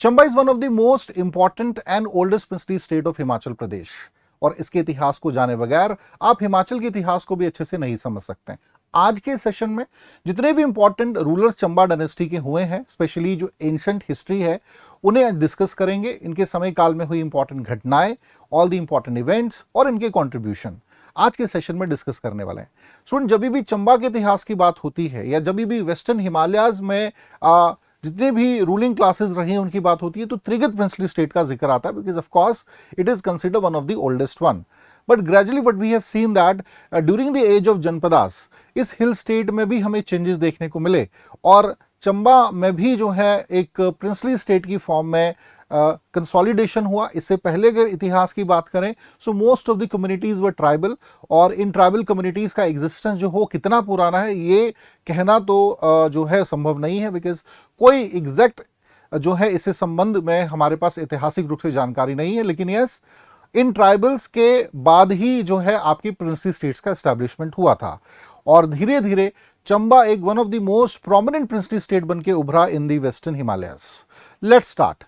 Chamba is one of the most important and oldest princely state of Himachal Pradesh, और इसके इतिहास को जाने बगैर आप हिमाचल के इतिहास को भी अच्छे से नहीं समझ सकते हैं। आज के सेशन में जितने भी इंपॉर्टेंट रूलर्स चंबा डायनेस्टी के हुए हैं, स्पेशली जो एंशिएंट हिस्ट्री है, उन्हें डिस्कस करेंगे। इनके समय काल में हुई इंपॉर्टेंट घटनाएं, ऑल द इंपॉर्टेंट इवेंट्स और इनके कंट्रीब्यूशन आज के सेशन में डिस्कस करने वाले हैं। स्टूडेंट, जब भी चंबा के इतिहास की बात होती है या जब भी वेस्टर्न हिमालयाज में जितने भी रूलिंग क्लासेस रही हैं उनकी बात होती है, तो त्रिगत प्रिंसली स्टेट का जिक्र आता है, because of course it is considered one of the oldest one. But gradually what we have seen that during the age of janapadas इस हिल स्टेट में भी हमें चेंजेस देखने को मिले, और चंबा में भी जो है एक प्रिंसली स्टेट की फॉर्म में कंसोलिडेशन हुआ। इससे पहले अगर इतिहास की बात करें, so most of the communities were tribal, और इन ट्राइबल कम्युनिटीज का एग्जिस्टेंस जो हो कितना पुराना है ये कहना तो जो है संभव नहीं है, बिकॉज कोई एग्जैक्ट जो है इससे संबंध में हमारे पास ऐतिहासिक रूप से जानकारी नहीं है। लेकिन यस, इन ट्राइबल्स के बाद ही जो है आपकी प्रिंसली स्टेट्स का एस्टैब्लिशमेंट हुआ था, और धीरे धीरे चंबा एक one of the most prominent princely state बन के उभरा in the western Himalayas. Let's start.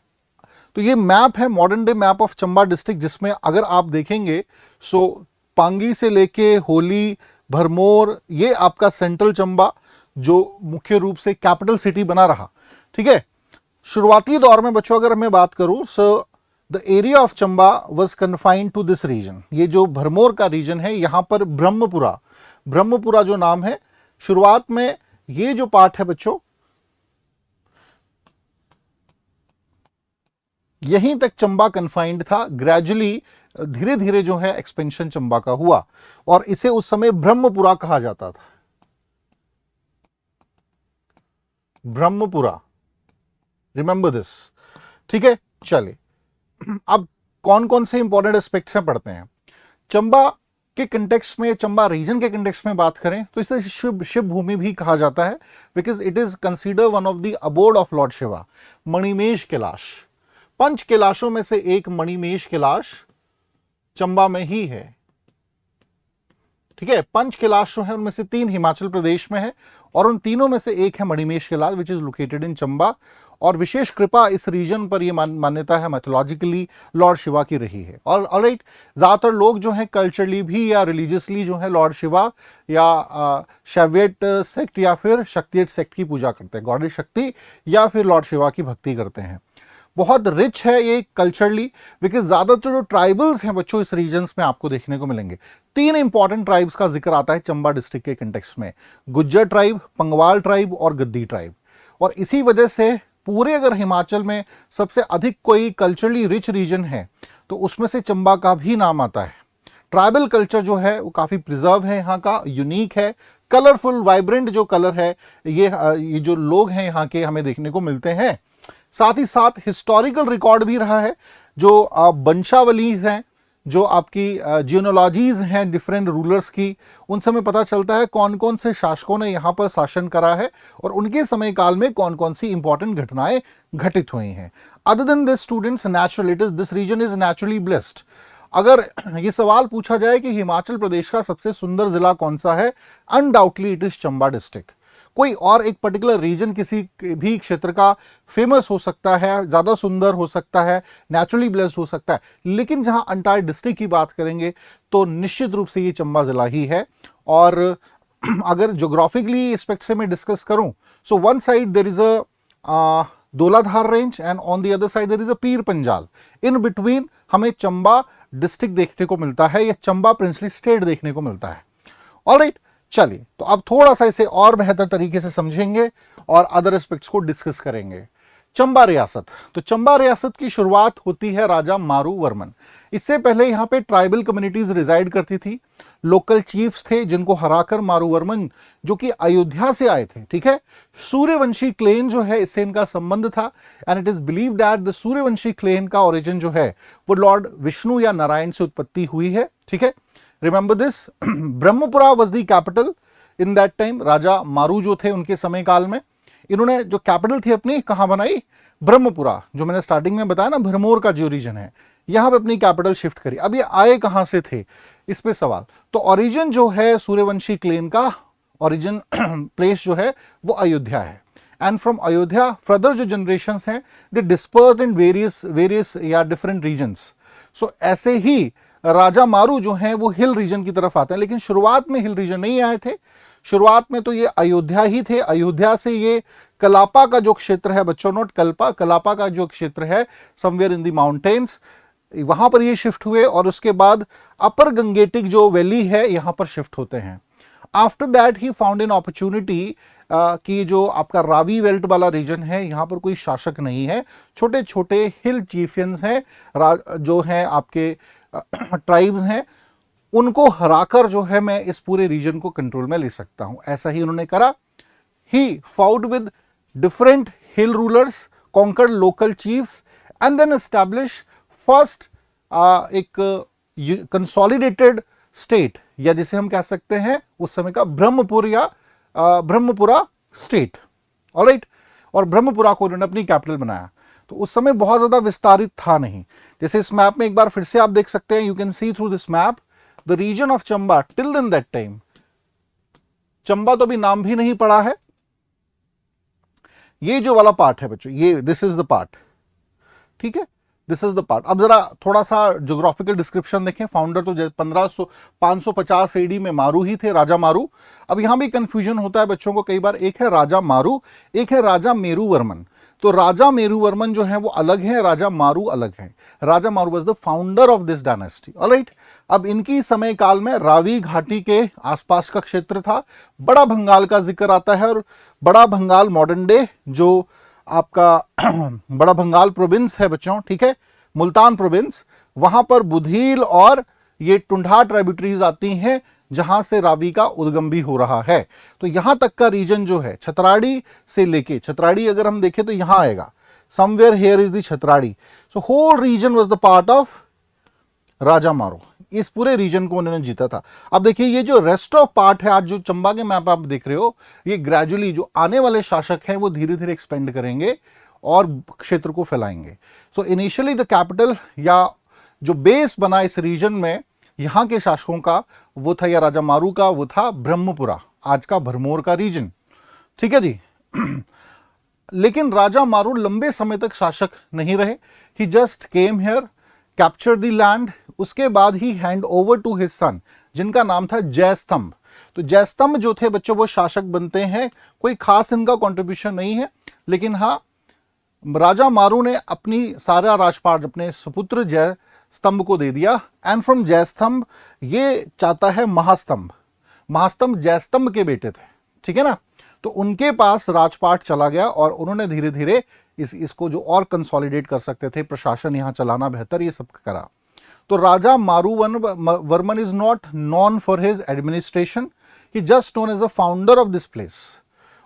तो ये मैप है, modern day map of Chamba district, जिसमें अगर आप देखेंगे सो पांगी से लेके होली, भरमौर, ये आपका सेंट्रल चंबा जो मुख्य रूप से कैपिटल सिटी बना रहा। ठीक है, शुरुआती दौर में बच्चों अगर मैं बात करूं, so the area of Chamba was confined to this region. ये जो भरमौर का रीजन है, यहां पर ब्रह्मपुरा जो नाम है, शुरुआत में ये जो पार्ट है बच्चों, यहीं तक चंबा कन्फाइंड था। ग्रेजुअली धीरे धीरे जो है एक्सपेंशन चंबा का हुआ, और इसे उस समय ब्रह्मपुरा कहा जाता था। Brahmapura, remember this. ठीक है, चलिए अब कौन कौन से इंपॉर्टेंट एस्पेक्ट्स हैं पढ़ते हैं। चंबा के कंटेक्स्ट में, चंबा रीजन के कंटेक्स्ट में बात करें तो इसे शिव भूमि भी कहा जाता है, because it is consider one of the abode of lord Shiva. Manimahesh Kailash, पंच कैलाशों में से एक मणिमेश कैलाश चंबा में ही है। ठीक है, पंच कैलाश जो है उनमें से 3 हिमाचल प्रदेश में है, और उन तीनों में से एक है Manimahesh Kailash which is located in Chamba. और विशेष कृपा इस रीजन पर यह मान्यता है मैथोलॉजिकली लॉर्ड शिवा की रही है। और ऑलराइट, ज्यादातर लोग जो है कल्चरली भी या रिलीजियसली जो है लॉर्ड शिवा या शैवयट सेक्ट या फिर शक्तियट सेक्ट की पूजा करते हैं, गॉडेस शक्ति या फिर लॉर्ड शिवा की भक्ति करते हैं। बहुत रिच है ये कल्चरली, बिकॉज ज्यादातर जो ट्राइबल्स हैं बच्चों इस रीजन्स में आपको देखने को मिलेंगे। 3 इंपॉर्टेंट ट्राइब्स का जिक्र आता है चंबा डिस्ट्रिक्ट के कंटेक्स्ट में, गुज्जर ट्राइब, पंगवाल ट्राइब और गद्दी ट्राइब। और इसी वजह से पूरे अगर हिमाचल में सबसे अधिक कोई कल्चरली रिच रीजन है तो उसमें से चंबा का भी नाम आता है। ट्राइबल कल्चर जो है वो काफी प्रिजर्व है, यहाँ का यूनिक है, कलरफुल वाइब्रेंट जो कलर है ये जो लोग हैं यहाँ के हमें देखने को मिलते हैं। साथ ही साथ हिस्टोरिकल रिकॉर्ड भी रहा है, जो वंशावलीज हैं, जो आपकी जियोनोलॉजीज हैं डिफरेंट रूलर्स की, उनसे हमें पता चलता है कौन कौन से शासकों ने यहाँ पर शासन करा है और उनके समय काल में कौन कौन सी इंपॉर्टेंट घटनाएं घटित हुई हैं। Other than this students, natural it is this region is naturally blessed. अगर ये सवाल पूछा जाए कि हिमाचल प्रदेश का सबसे सुंदर जिला कौन सा है, undoubtedly it is Chamba district. कोई और एक पर्टिकुलर रीजन किसी भी क्षेत्र का फेमस हो सकता है, ज्यादा सुंदर हो सकता है, नेचुरली ब्लेस्ड हो सकता है, लेकिन जहां अंटायर डिस्ट्रिक्ट की बात करेंगे तो निश्चित रूप से ये चंबा जिला ही है। और अगर ज्योग्राफिकली एस्पेक्ट से मैं डिस्कस करूं, so one side there is a Dhauladhar range and on the other side there is a Pir Panjal. In between हमें चंबा डिस्ट्रिक्ट देखने को मिलता है, या चंबा प्रिंसली स्टेट देखने को मिलता है। ऑलराइट, चलिए तो अब थोड़ा सा इसे और बेहतर तरीके से समझेंगे और अदर एस्पेक्ट्स को डिस्कस करेंगे। चंबा रियासत, तो चंबा रियासत की शुरुआत होती है राजा मारू वर्मन। इससे पहले यहाँ पे ट्राइबल कम्युनिटीज रिजाइड करती थी, लोकल चीफ्स थे जिनको हराकर मारू वर्मन जो कि अयोध्या से आए थे। ठीक है, सूर्यवंशी क्लेन जो है इससे इनका संबंध था, and it is believe that the Suryavanshi clan का ओरिजिन जो है वो लॉर्ड विष्णु या नारायण से उत्पत्ति हुई है। ठीक है, remember this. Brahmapura was the capital in that time. Raja Maru जो थे उनके समय काल में इन्होंने जो कैपिटल थी अपनी कहां बनाई, ब्रह्मपुरा, जो मैंने स्टार्टिंग में बताया ना भरमौर का जो रीजन है, यहां पे अपनी कैपिटल शिफ्ट करी। अब ये आए कहां से थे इस पे सवाल। तो ओरिजिन जो है सूर्यवंशी क्लेन का ओरिजिन प्लेस जो है वो अयोध्या है, एंड फ्रॉम अयोध्या फर्दर जो जनरेशंस हैं दे डिस्पर्स्ड इन वेरियस या डिफरेंट रीजन्स। सो ऐसे ही राजा मारू जो हैं वो हिल रीजन की तरफ आते हैं, लेकिन शुरुआत में हिल रीजन नहीं आए थे। शुरुआत में तो ये अयोध्या ही थे। अयोध्या से ये कलापा का जो क्षेत्र है बच्चों, नोट कल्पा, कलापा का जो क्षेत्र है समवेयर इन द माउंटेन्स, वहां पर ये शिफ्ट हुए और उसके बाद अपर गंगेटिक जो वैली है यहां पर शिफ्ट होते हैं। After that he found an opportunity कि जो आपका रावी बेल्ट वाला रीजन है यहां पर कोई शासक नहीं है, छोटे छोटे हिल चीफियंस हैं जो हैं आपके ट्राइब्स हैं, उनको हराकर जो है मैं इस पूरे रीजन को कंट्रोल में ले सकता हूं। ऐसा ही उन्होंने करा। He fought with different hill rulers, conquered local chiefs and then establish first एक कंसोलिडेटेड स्टेट, या जिसे हम कह सकते हैं उस समय का ब्रह्मपुर या ब्रह्मपुरा स्टेट। ऑलराइट, और ब्रह्मपुरा को उन्होंने अपनी कैपिटल बनाया। तो उस समय बहुत ज्यादा विस्तारित था नहीं। जैसे इस मैप में एक बार फिर से आप देख सकते हैं, you can see through this map the region of Chamba till then that time. Chamba तो अभी नाम भी नहीं पड़ा है। ये जो वाला पार्ट है बच्चों, ये दिस इज द पार्ट, ठीक है, दिस इज द पार्ट। अब जरा थोड़ा सा ज्योग्राफिकल डिस्क्रिप्शन देखें। फाउंडर तो 550 एडी में मारू ही थे, राजा मारू। अब यहां भी कंफ्यूजन होता है बच्चों को कई बार, एक है राजा मारू, एक है राजा मेरुवर्मन। तो राजा मेरुवर्मन जो है वो अलग है, राजा मारू अलग है। राजा मारू was the founder of this dynasty. Alright, अब इनकी समय काल में रावी घाटी के आसपास का क्षेत्र था। बड़ा भंगाल का जिक्र आता है, और बड़ा भंगाल मॉडर्न डे जो आपका बड़ा भंगाल प्रोविंस है बच्चों, ठीक है, मुल्तान प्रोविंस, वहां पर बुधील और ये टुंडा ट्राइब्यूटरीज आती हैं जहां से रावी का उद्गम भी हो रहा है। तो यहां तक का रीजन जो है छतराड़ी से लेके, छतराड़ी अगर हम देखें तो यहां आएगा, somewhere here is the Chhatrari. So whole region was the part of Raja Maru. इस पूरे रीजन को उन्होंने जीता था। अब देखिए ये जो रेस्ट ऑफ पार्ट है, आज जो चंबा के मैप आप देख रहे हो, ये ग्रेजुअली जो आने वाले शासक हैं वो धीरे धीरे एक्सपेंड करेंगे और क्षेत्र को फैलाएंगे। सो इनिशियली द कैपिटल या जो बेस बना इस रीजन में यहां के शासकों का, वो था या राजा मारू का, वो था ब्रह्मपुरा, आज का भरमौर का रीजन, ठीक है जी। लेकिन राजा मारू लंबे समय तक शासक नहीं रहे। He just came here, capture the land, उसके बाद he hand over to his son जिनका नाम था जयस्तंभ। तो जयस्तंभ जो थे बच्चों वो शासक बनते हैं, कोई खास इनका कंट्रीब्यूशन नहीं है, लेकिन हाँ राजा मारू ने अपनी सारा राजपाट अपने सुपुत्र जयस्तंभ को दे दिया। एंड फ्रॉम जयस्तंभ ये चाहता है महास्तंभ। महास्तंभ जयस्तंभ के बेटे थे, ठीक है ना। तो उनके पास राजपाट चला गया और उन्होंने धीरे धीरे इसको जो और कंसोलिडेट कर सकते थे, प्रशासन यहां चलाना बेहतर, ये सब करा। तो Raja Maruvarman is not known for his administration, he just known as a founder of this place.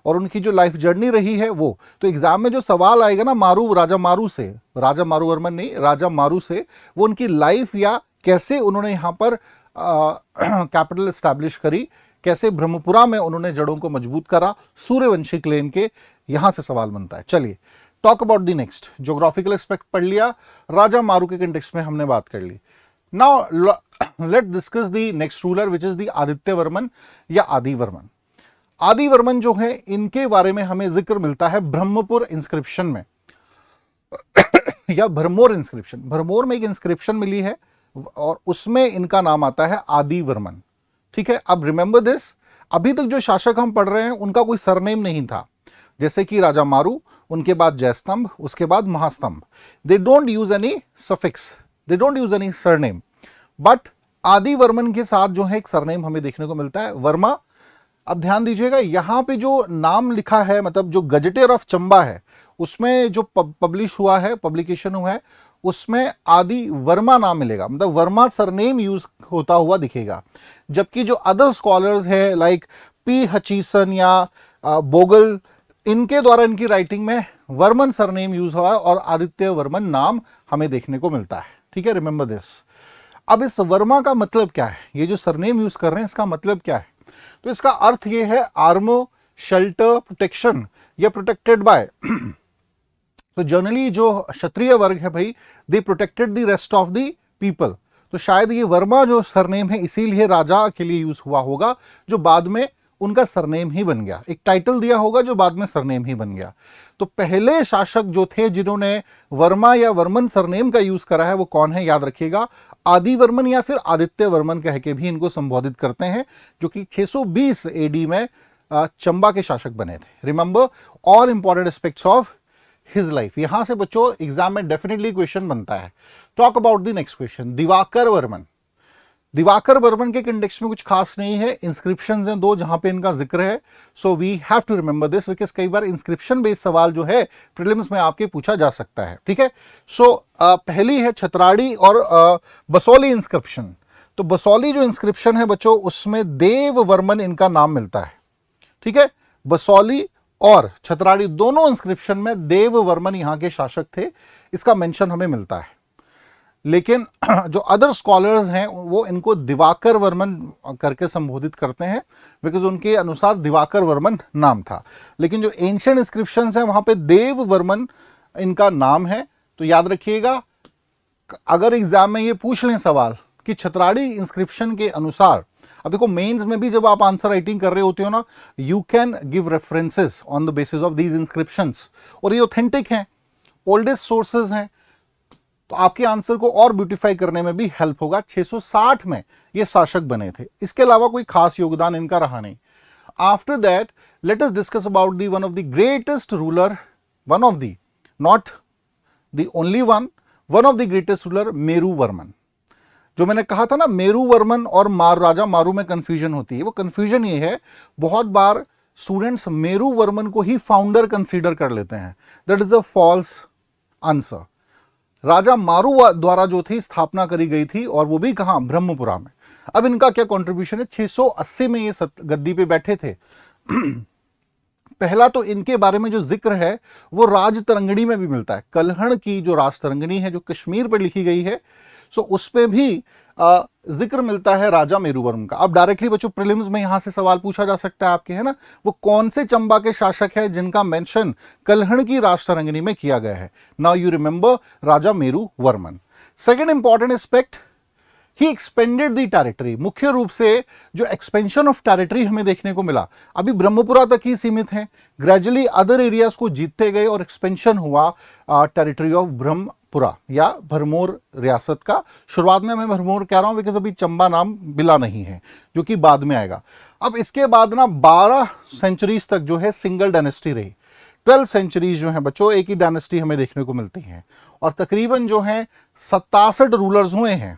और उनकी जो लाइफ जर्नी रही है वो, तो एग्जाम में जो सवाल आएगा ना मारू, राजा मारू से, राजा मारूवर्मन नहीं, राजा मारू से, वो उनकी लाइफ या कैसे उन्होंने यहाँ पर कैपिटल एस्टैब्लिश करी, कैसे ब्रह्मपुरा में उन्होंने जड़ों को मजबूत करा, सूर्यवंशी क्लेन के, यहां से सवाल बनता है। चलिए talk about the next. Geographical aspect पढ़ लिया, राजा मारू के कंटेक्स्ट में हमने बात कर ली। Now let discuss the next ruler which is the Adityavarman या आदिवर्मन। आदिवर्मन जो है इनके बारे में हमें जिक्र मिलता है ब्रह्मपुर इंस्क्रिप्शन में या भरमौर इंस्क्रिप्शन। भरमौर में एक इंस्क्रिप्शन मिली है और उसमें इनका नाम आता है आदिवर्मन, ठीक है। अब रिमेंबर दिस, अभी तक जो शासक हम पढ़ रहे हैं उनका कोई सरनेम नहीं था, जैसे कि राजा मारू, उनके बाद जयस्तंभ, उसके बाद Mahastambh. They don't use any suffix, they don't use any surname. But Adivarman के साथ जो है एक सरनेम हमें देखने को मिलता है, वर्मा। अब ध्यान दीजिएगा, यहां पे जो नाम लिखा है, मतलब जो गजेटियर ऑफ चंबा है उसमें जो पब्लिश हुआ है, पब्लिकेशन हुआ है, उसमें आदि वर्मा नाम मिलेगा, मतलब वर्मा सरनेम यूज होता हुआ दिखेगा। जबकि जो अदर स्कॉलर्स है लाइक पी हचीसन या बोगल, इनके द्वारा इनकी राइटिंग में वर्मन सरनेम यूज हुआ है और आदित्य वर्मन नाम हमें देखने को मिलता है, ठीक है। Remember this. अब इस वर्मा का मतलब क्या है, ये जो सरनेम यूज कर रहे हैं इसका मतलब क्या है? तो इसका अर्थ ये है आर्मो, शेल्टर, प्रोटेक्शन या प्रोटेक्टेड बाय। तो जनरली जो क्षत्रिय वर्ग है भाई, they protected the rest of the people. तो शायद ये वर्मा जो सरनेम है इसीलिए राजा के लिए यूज हुआ होगा, जो बाद में उनका सरनेम ही बन गया, एक टाइटल दिया होगा जो बाद में सरनेम ही बन गया। तो पहले शासक जो थे जिन्होंने वर्मा या वर्मन सरनेम का यूज करा है वो कौन है, याद रखिएगा, आदि वर्मन या फिर आदित्य वर्मन कह के भी इनको संबोधित करते हैं, जो कि 620 एडी में चंबा के शासक बने थे। Remember all important aspects of his life. यहां से बच्चों एग्जाम में डेफिनेटली क्वेश्चन बनता है। Talk about the next question, Diwakar Varman. Diwakar Varman के इंडेक्स में कुछ खास नहीं है, इंस्क्रिप्शंस हैं 2 जहां पे इनका जिक्र है। So we have to remember this because कई बार इंस्क्रिप्शन बेस्ड सवाल जो है प्रीलिम्स में आपके पूछा जा सकता है, ठीक है। सो पहली है छतराड़ी और बसौली इंस्क्रिप्शन। तो बसौली जो इंस्क्रिप्शन है बच्चों उसमें देव वर्मन इनका नाम मिलता है, ठीक है। बसौली और छतराड़ी दोनों इंस्क्रिप्शन में देव वर्मन यहां के शासक थे, इसका मेंशन हमें मिलता है। लेकिन जो अदर स्कॉलर्स हैं वो इनको दिवाकर वर्मन करके संबोधित करते हैं बिकॉज उनके अनुसार दिवाकर वर्मन नाम था। लेकिन जो एंशिएंट इंस्क्रिप्शंस हैं वहां पे देव वर्मन इनका नाम है। तो याद रखिएगा, अगर एग्जाम में ये पूछ लें सवाल कि छतराड़ी इंस्क्रिप्शन के अनुसार, अब देखो मेंस में भी जब आप आंसर राइटिंग कर रहे होते हो ना, you can give references on the basis of these inscriptions, और ये ऑथेंटिक हैं, ओल्डेस्ट सोर्सेज हैं, तो आपके आंसर को और ब्यूटीफाई करने में भी हेल्प होगा। 660 में ये शासक बने थे, इसके अलावा कोई खास योगदान इनका रहा नहीं। After that let us discuss about the one of the greatest ruler, one of the, not the only one of the greatest ruler, Meru Varman. जो मैंने कहा था ना, मेरू वर्मन और राजा मारू में कंफ्यूजन होती है, वो कंफ्यूजन ये है बहुत बार स्टूडेंट्स मेरू वर्मन को ही फाउंडर कंसीडर कर लेते हैं, that is a false answer. Raja Maru द्वारा जो थी स्थापना करी गई थी, और वो भी कहां, ब्रह्मपुरा में। अब इनका क्या कंट्रीब्यूशन है, 680 में ये गद्दी पे बैठे थे। पहला तो इनके बारे में जो जिक्र है वो राज तरंगणी में भी मिलता है, कल्हण की जो राज तरंगणी है जो कश्मीर पर लिखी गई है, सो उस पे भी जिक्र मिलता है राजा मेरूवर्मन का। अब डायरेक्टली बच्चों प्रीलिम्स में यहां से सवाल पूछा जा सकता है आपके, है ना, वो कौन से चंबा के शासक है जिनका मेंशन कल्हण की राज तरंगिणी में किया गया है। Now you remember Raja Meruvarman. Second important aspect, he expanded the territory. मुख्य रूप से जो एक्सपेंशन ऑफ टेरिटरी हमें देखने को मिला, अभी ब्रह्मपुरा तक ही सीमित है, ग्रेजुअली अदर एरियाज को जीतते गए और एक्सपेंशन हुआ टेरिटरी ऑफ ब्रह्मपुरा या भरमौर रियासत का। शुरुआत में मैं भरमौर कह रहा हूं बिकॉज अभी चंबा नाम मिला नहीं है, जो कि बाद में आएगा। अब इसके बाद ना 12 सेंचुरीज तक जो है सिंगल डायनेस्टी रही। 12 सेंचुरीज जो है बच्चों एक ही डायनेस्टी हमें देखने को मिलती है, और तकरीबन जो है 67 रूलर्स हुए हैं।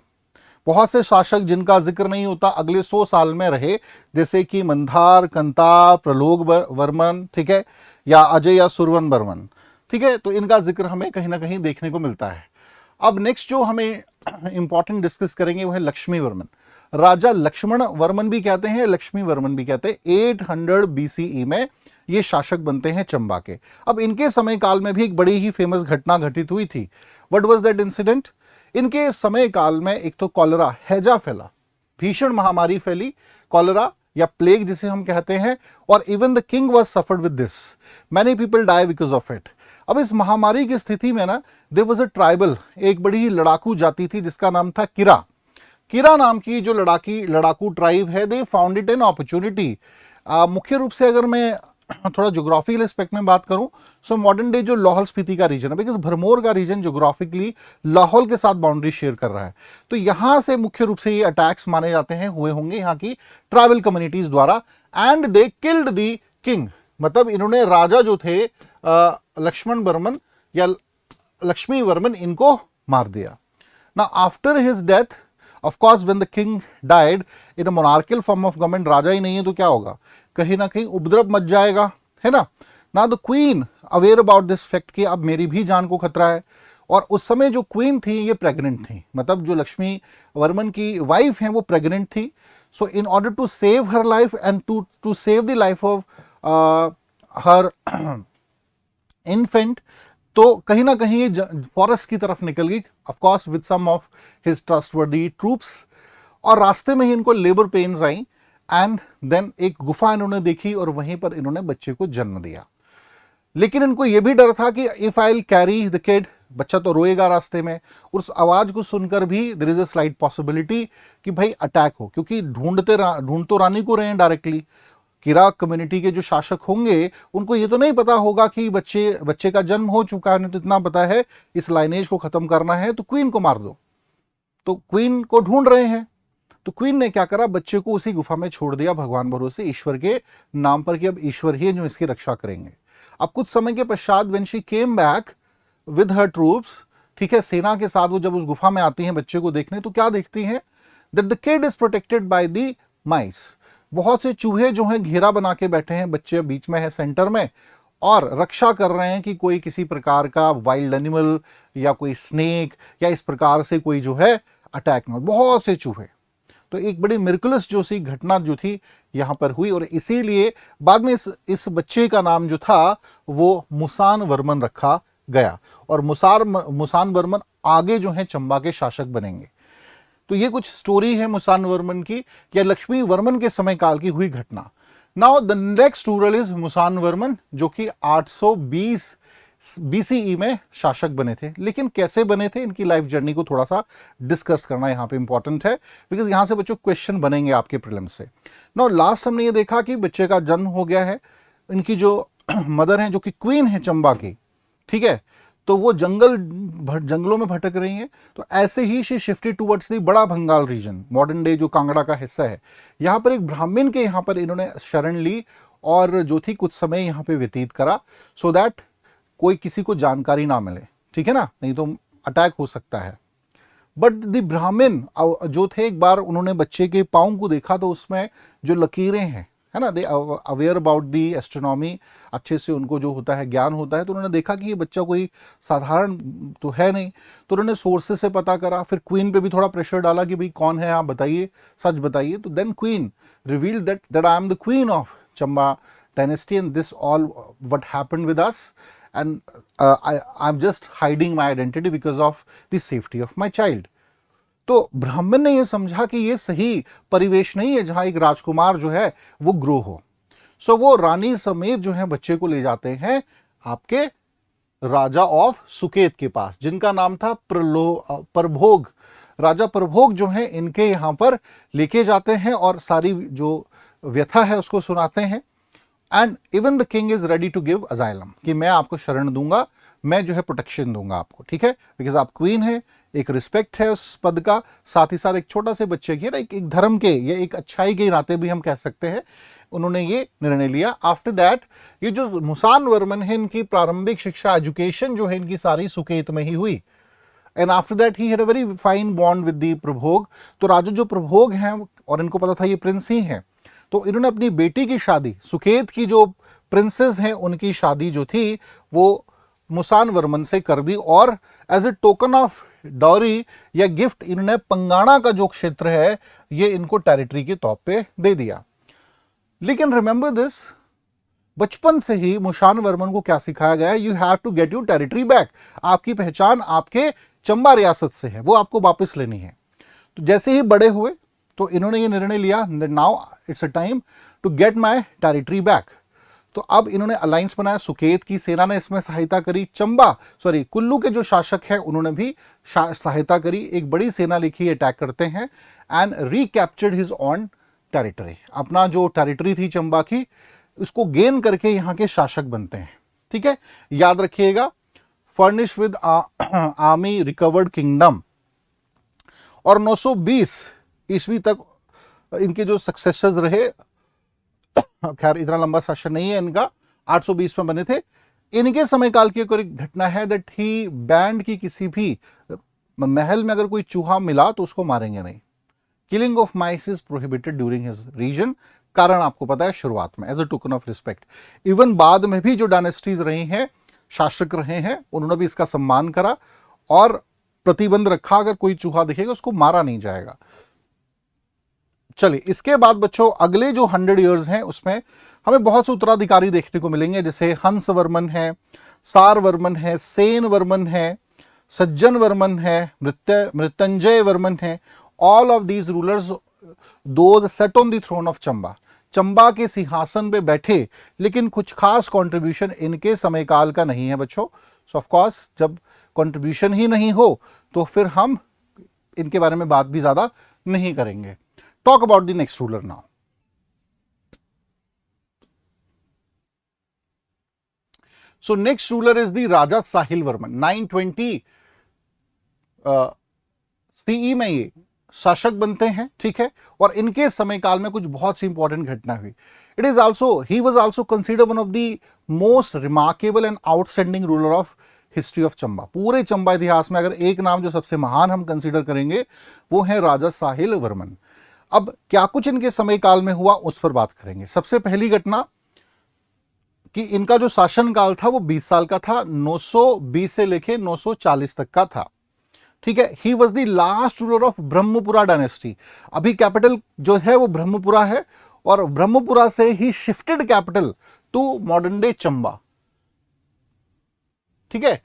बहुत से शासक जिनका जिक्र नहीं होता अगले 100 साल में रहे, जैसे कि मंधार, कंता, प्रलोग वर्मन, ठीक है, या अजय या सुरवन वर्मन, ठीक है। तो इनका जिक्र हमें कहीं ना कहीं देखने को मिलता है। अब नेक्स्ट जो हमें इंपॉर्टेंट डिस्कस करेंगे वो है लक्ष्मी वर्मन। राजा लक्ष्मण वर्मन भी कहते हैं, लक्ष्मी वर्मन भी कहते हैं। 800 BCE में ये शासक बनते हैं चंबा के। अब इनके समय काल में भी एक बड़ी ही फेमस घटना घटित हुई थी। What was that incident? इनके समय काल में एक तो कॉलरा, हैजा फैला, भीषण महामारी फैली, कॉलरा या प्लेग जिसे हम कहते हैं, और even the king was suffered with this, many people die because of it. अब इस महामारी की स्थिति में ना देयर वाज अ ट्राइबल, एक बड़ी ही लड़ाकू जाति थी जिसका नाम था किरा। किरा नाम की जो लड़ाकू ट्राइब है, they found it an opportunity. मुख्य रूप से अगर मैं थोड़ा ज्योग्राफिकल एस्पेक्ट में बात करूं, सो मॉडर्न डे जो लाहौल स्पीति का रीजन है, बिकॉज भरमौर का रीजन ज्योग्राफिकली लाहौल के साथ बाउंड्री शेयर कर रहा है, तो यहां से मुख्य रूप से ये अटैक्स माने जाते हैं हुए होंगे यहाँ की ट्राइबल कम्युनिटीज द्वारा। And they killed the king, मतलब इन्होंने राजा जो थे लक्ष्मण वर्मन या लक्ष्मी वर्मन, इनको मार दिया। ना after his death, of course when the king died in a monarchial form of government, Raja ही नहीं है तो क्या होगा, कहीं ना कहीं उपद्रव मच जाएगा, है ना। ना the queen aware about this fact कि अब मेरी भी जान को खतरा है, और उस समय जो क्वीन थी ये प्रेग्नेंट थी, मतलब जो लक्ष्मी वर्मन की वाइफ है वो प्रेग्नेंट थी। So in order to save her life and to save the life of her infant, तो कहीं ना कहीं ये फॉरेस्ट की तरफ निकल गई, of course with some of his trustworthy troops, और रास्ते में ही इनको लेबर पेन्स आई, एंड देन एक गुफा इन्होंने देखी और वहीं पर इन्होंने बच्चे को जन्म दिया। लेकिन इनको यह भी डर था कि if I will carry the kid, बच्चा तो रोएगा रास्ते में, उस आवाज को सुनकर भी there is a slight possibility कि भाई अटैक हो, क्योंकि ढूंढ तो रानी को रहे हैं डायरेक्टली, किरात कम्युनिटी के जो शासक होंगे उनको ये तो नहीं पता होगा कि बच्चे का जन्म हो चुका है, उन्हें तो इतना पता है इस लाइनेज को खत्म करना है तो क्वीन को मार दो। तो क्वीन को ढूंढ रहे हैं, तो क्वीन ने क्या करा, बच्चे को उसी गुफा में छोड़ दिया भगवान भरोसे, ईश्वर के नाम पर कि अब ईश्वर ही है जो इसकी रक्षा करेंगे। अब कुछ समय के पश्चात when she came back with her troops, ठीक है, सेना के साथ वो जब उस गुफा में आती हैं बच्चे को देखने, तो क्या देखती हैं, that the kid is protected by the माइस। बहुत से चूहे जो हैं घेरा बना के बैठे हैं, बच्चे बीच में है सेंटर में, और रक्षा कर रहे हैं कि कोई किसी प्रकार का वाइल्ड एनिमल या कोई स्नेक या इस प्रकार से कोई जो है अटैक ना, बहुत से चूहे। तो एक बड़ी मिरेकलस जो सी घटना जो थी यहां पर हुई, और इसीलिए बाद में इस बच्चे का नाम जो था वो मुसान वर्मन रखा गया, और मुसान वर्मन आगे जो है चंबा के शासक बनेंगे। तो ये कुछ स्टोरी है मुसान वर्मन की, या लक्ष्मी वर्मन के समय काल की हुई घटना। Now the next ruler is Musan Varman, जो कि 820 BCE में शासक बने थे। लेकिन कैसे बने थे, इनकी लाइफ जर्नी को थोड़ा सा डिस्कस करना यहां पे इंपॉर्टेंट है, बिकॉज यहां से बच्चों क्वेश्चन बनेंगे आपके प्रीलिम्स से। नाउ लास्ट हमने ये देखा कि बच्चे का जन्म हो गया है, इनकी जो मदर है जो कि क्वीन है चंबा की, ठीक है, तो वो जंगलों में भटक रही हैं। तो ऐसे ही शी शिफ्टेड टुवर्ड्स द बड़ा बंगाल रीजन, मॉडर्न डे जो कांगड़ा का हिस्सा है। यहाँ पर एक ब्राह्मण के यहाँ पर इन्होंने शरण ली और जो थी कुछ समय यहाँ पे व्यतीत करा, सो दैट कोई किसी को जानकारी ना मिले, ठीक है ना, नहीं तो अटैक हो सकता है। बट द ब्राह्मण जो थे, एक बार उन्होंने बच्चे के पाँव को देखा तो उसमें जो लकीरें हैं, है ना, दे अवेयर अबाउट दी एस्ट्रोनॉमी, अच्छे से उनको जो होता है ज्ञान होता है, तो उन्होंने देखा कि ये बच्चा कोई साधारण तो है नहीं। तो उन्होंने सोर्सेस से पता करा, फिर क्वीन पे भी थोड़ा प्रेशर डाला कि भाई कौन है आप बताइए, सच बताइए। तो then queen revealed that I am the queen of Chamba dynasty and this all what happened with us, and I'm just hiding my identity because of the safety of my child। तो ब्राह्मण ने ये समझा कि ये सही परिवेश नहीं है जहां एक राजकुमार जो है वो ग्रो हो। सो वो रानी समेत जो है बच्चे को ले जाते हैं आपके राजा ऑफ सुकेत के पास, जिनका नाम था प्रभोग। राजा प्रभोग जो है इनके यहां पर लेके जाते हैं और सारी जो व्यथा है उसको सुनाते हैं। And even the king is ready to give asylum, कि मैं आपको शरण दूंगा, मैं जो है प्रोटेक्शन दूंगा आपको, ठीक है, बिकॉज आप क्वीन है, एक रिस्पेक्ट है उस पद का, साथ ही साथ एक छोटा से बच्चे की एक धर्म के या एक अच्छाई के नाते भी हम कह सकते हैं उन्होंने ये निर्णय लिया। आफ्टर दैट ये जो मुसान वर्मन है, इनकी प्रारंभिक शिक्षा एजुकेशन जो है इनकी सारी सुकेत में ही हुई। And after that he had a very fine bond with the प्रभोग। तो राजा जो प्रभोग हैं और इनको पता था ये प्रिंस ही हैं, तो इन्होंने अपनी बेटी की शादी, सुकेत की जो प्रिंसेस हैं उनकी शादी जो थी वो मुसान वर्मन से कर दी, और as a token of dowry या गिफ्ट इन्होंने पंगाणा का जो क्षेत्र है ये इनको टेरिटरी के तौर पे दे दिया। लेकिन रिमेंबर दिस, बचपन से ही मुसान वर्मन को क्या सिखाया गया है, you have to get your territory back. आपकी पहचान आपके चंबा रियासत से है, वो आपको वापस लेनी है। तो जैसे ही बड़े हुए तो इन्होंने ये निर्णय लिया, now it's a time to get my territory back. तो अब इन्होंने अलायंस बनाया, सुकेत की सेना ने इसमें सहायता करी, कुल्लू के जो शासक हैं उन्होंने भी सहायता करी, एक बड़ी सेना लिखी अटैक करते हैं and recaptured his on territory. अपना जो टेरिटरी थी चंबा की, उसको गेन करके यहाँ के शासक बनते हैं, ठीक है। याद रखिएगा, furnish with army recovered kingdom. और 920 ईस्वी तक इनके जो सक्सेसर्स रहे, खैर इतना लंबा शासन नहीं है इनका, 820 में बने थे। इनके समय काल की एक घटना है दैट ही बैंड की किसी भी महल में अगर कोई चूहा मिला तो उसको मारेंगे नहीं। Killing of mice is prohibited during his region. कारण आपको पता है शुरुआत में, as a token of respect. Even बाद में भी जो डायनेस्टीज रही हैं, शासक रहे हैं, उन्होंने भी इसका सम्मान करा और प्रतिबंध रखा, अगर कोई चूहा दिखेगा उसको मारा नहीं जाएगा। चलिए, इसके बाद बच्चों अगले जो 100 ईयर्स हैं उसमें हमें बहुत से उत्तराधिकारी देखने को मिलेंगे, जैसे हंस वर्मन है, सार वर्मन है, सेन वर्मन है, सज्जन वर्मन है, मृत्युंजय वर्मन है। All of these rulers those set on the throne of Chamba, Chamba के सिंहासन पे बैठे, लेकिन कुछ खास कंट्रीब्यूशन इनके समय काल का नहीं है बच्चों। सो ऑफ कोर्स जब कंट्रीब्यूशन ही नहीं हो तो फिर हम इनके बारे में बात भी ज्यादा नहीं करेंगे। Talk about the next ruler now. So next ruler is the Raja Sahil Varman. 920 CE में ये शासक बनते हैं, ठीक है। और इनके समय काल में कुछ बहुत सी इंपॉर्टेंट घटना हुई। It is also, he was also consider one of the most remarkable and outstanding ruler of history of Chamba. पूरे चंबा इतिहास में अगर एक नाम जो सबसे महान हम कंसीडर करेंगे वो है राजा साहिल वर्मन। अब क्या कुछ इनके समय काल में हुआ उस पर बात करेंगे। सबसे पहली घटना कि इनका जो शासन काल था वो 20 साल का था, 920 से लेके 940 तक का था, ठीक है। He was the last ruler of Brahmapura dynasty. अभी कैपिटल जो है वो ब्रह्मपुरा है और ब्रह्मपुरा से ही shifted capital to modern day Chamba, ठीक है।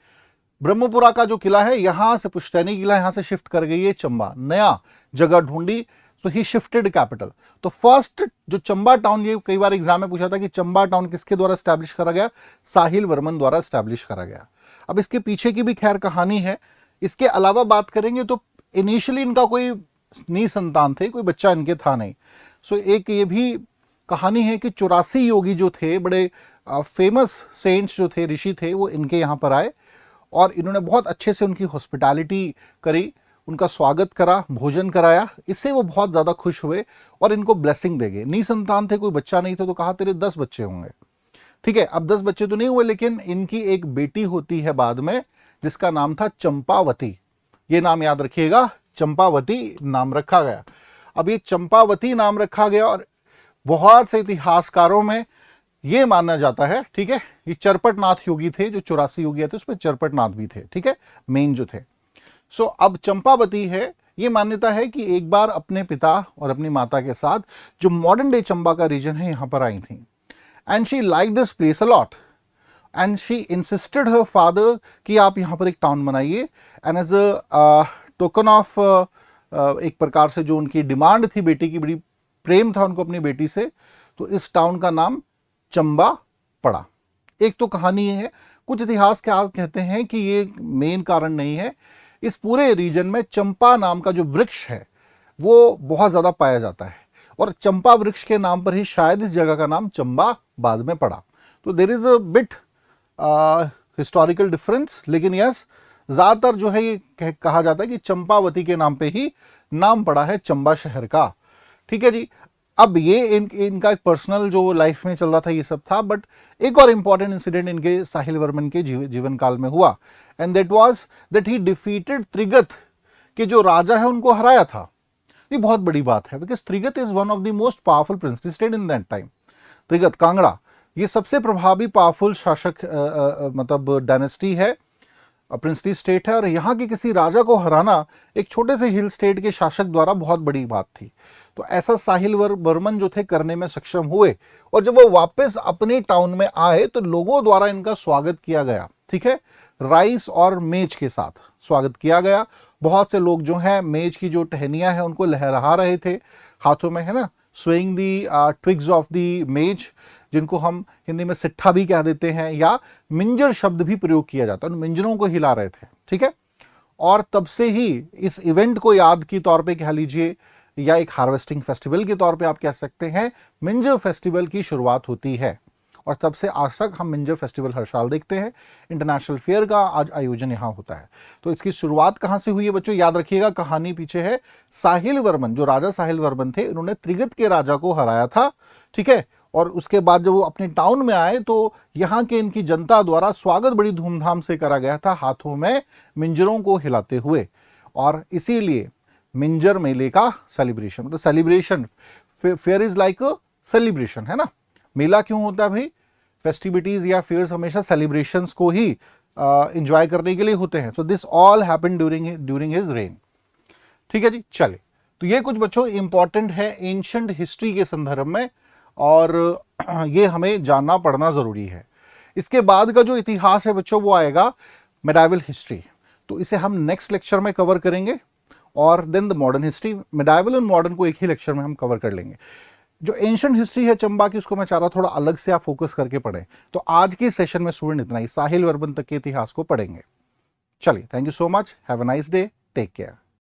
ब्रह्मपुरा का जो किला है यहां से पुश्तैनी किला यहां से शिफ्ट कर गई है चंबा, नया जगह ढूंढी, सो ही शिफ्टेड कैपिटल। तो फर्स्ट जो चंबा टाउन, ये कई बार एग्जाम में पूछा था कि चंबा टाउन किसके द्वारा स्टैब्लिश करा गया, साहिल वर्मन द्वारा स्टैब्लिश करा गया। अब इसके पीछे की भी खैर कहानी है। इसके अलावा बात करेंगे तो इनिशियली इनका कोई निसंतान थे, कोई बच्चा इनके था नहीं। सो एक ये भी कहानी है कि 84 योगी जो थे, बड़े फेमस सेंट्स जो थे, ऋषि थे, वो इनके यहाँ पर आए और इन्होंने बहुत अच्छे से उनकी हॉस्पिटैलिटी करी, उनका स्वागत करा, भोजन कराया। इससे वो बहुत ज़्यादा खुश हुए और इनको ब्लेसिंग दे गए। निसंतान थे, कोई बच्चा नहीं थे, तो कहा तेरे 10 बच्चे होंगे, ठीक है। अब 10 बच्चे तो नहीं हुए, लेकिन इनकी एक बेटी होती है बाद में जिसका नाम था चंपावती। ये नाम याद रखिएगा, चंपावती नाम रखा गया। अब ये चंपावती नाम रखा गया और बहुत से इतिहासकारों में ये माना जाता है, ठीक है, ये चरपटनाथ योगी थे, जो 84 योगी थे उसमें चरपटनाथ भी थे, ठीक है, मेन जो थे। सो अब चंपावती है, ये मान्यता है कि एक बार अपने पिता और अपनी माता के साथ जो मॉडर्न डे चंबा का रीजन है यहां पर आई थी। And she like this place a lot and she insisted her father कि आप यहां पर एक टाउन बनाइए। And as a token of, एक प्रकार से जो उनकी डिमांड थी, बेटी की बड़ी प्रेम था उनको अपनी बेटी से, तो इस टाउन का नाम चंबा पड़ा। एक तो कहानी है, कुछ इतिहासकार कहते हैं कि ये मेन कारण नहीं है। इस पूरे रीजन में चंपा नाम का जो वृक्ष है वो बहुत ज्यादा पाया जाता है और चंपा वृक्ष के नाम पर ही शायद इस जगह का नाम चंबा बाद में पड़ा। तो there is a bit historical difference, लेकिन यस, ज्यादातर जो है ये कहा जाता है कि चंपावती के नाम पे ही नाम पड़ा है चंबा शहर का, ठीक है जी। अब ये इनका एक पर्सनल जो लाइफ में चल रहा था ये सब था, बट एक और इंपॉर्टेंट इंसिडेंट इनके साहिल वर्मन के जीवन काल में हुआ, and that was that he defeated Trigat, के जो राजा है उनको हराया था। ये बहुत बड़ी बात है, because Trigat is one of the most powerful princely state in that time. Trigat Kangra ये सबसे प्रभावी पावरफुल शासक मतलब डायनेस्टी है, प्रिंसली स्टेट है, और यहाँ के किसी राजा को हराना एक छोटे से हिल स्टेट के शासक द्वारा बहुत बड़ी बात थी। तो ऐसा साहिल वर्मन जो थे करने में सक्षम हुए, और जब वो वापस अपने टाउन में आए तो लोगों द्वारा इनका स्वागत किया गया, ठीक है, राइस और मेज के साथ स्वागत किया गया। बहुत से लोग जो हैं मेज की जो टहनियां हैं उनको लहरा रहे थे हाथों में, है ना, swaying the twigs of the मेज, जिनको हम हिंदी में सिट्ठा भी कह देते हैं, या मिंजर शब्द भी प्रयोग किया जाता है, उन मिंजरों को हिला रहे थे, ठीक है। और तब से ही इस इवेंट को याद के तौर पे कह लीजिए, या एक हार्वेस्टिंग फेस्टिवल के तौर पे आप कह सकते हैं, मिंजर फेस्टिवल की शुरुआत होती है। और तब से आज तक हम मिंजर फेस्टिवल हर साल देखते हैं। इंटरनेशनल फेयर का आज आयोजन यहाँ होता है। तो इसकी शुरुआत कहाँ से हुई है बच्चों, याद रखिएगा, कहानी पीछे है। साहिल वर्मन, जो राजा साहिल वर्मन थे, उन्होंने त्रिगत के राजा को हराया था, ठीक है। और उसके बाद जब वो अपने टाउन में आए तो यहाँ के इनकी जनता द्वारा स्वागत बड़ी धूमधाम से करा गया था, हाथों में मिंजरों को हिलाते हुए। और इसीलिए मिंजर मेले का सेलिब्रेशन, मतलब celebration, fair is like a celebration, है ना। मेला क्यों होता है भाई, फेस्टिविटीज या फेयर्स हमेशा सेलिब्रेशंस को ही एंजॉय करने के लिए होते हैं। So this all happened during his rain, ठीक है जी। चले, तो ये कुछ बच्चों इंपॉर्टेंट है एंशिएंट हिस्ट्री के संदर्भ में, और ये हमें जानना पड़ना जरूरी है। इसके बाद का जो इतिहास है बच्चों वो आएगा मेडाइवल हिस्ट्री, तो इसे हम नेक्स्ट लेक्चर में कवर करेंगे। और then the modern history, medieval और मॉडर्न को एक ही लेक्चर में हम कवर कर लेंगे। जो एंशिएंट हिस्ट्री है चंबा की, उसको मैं चाह रहा थोड़ा अलग से आप फोकस करके पढ़ें। तो आज के सेशन में स्टूडेंट इतना ही, साहिल वर्मन तक के इतिहास को पढ़ेंगे। चलिए, thank you so much, have a nice day, take care.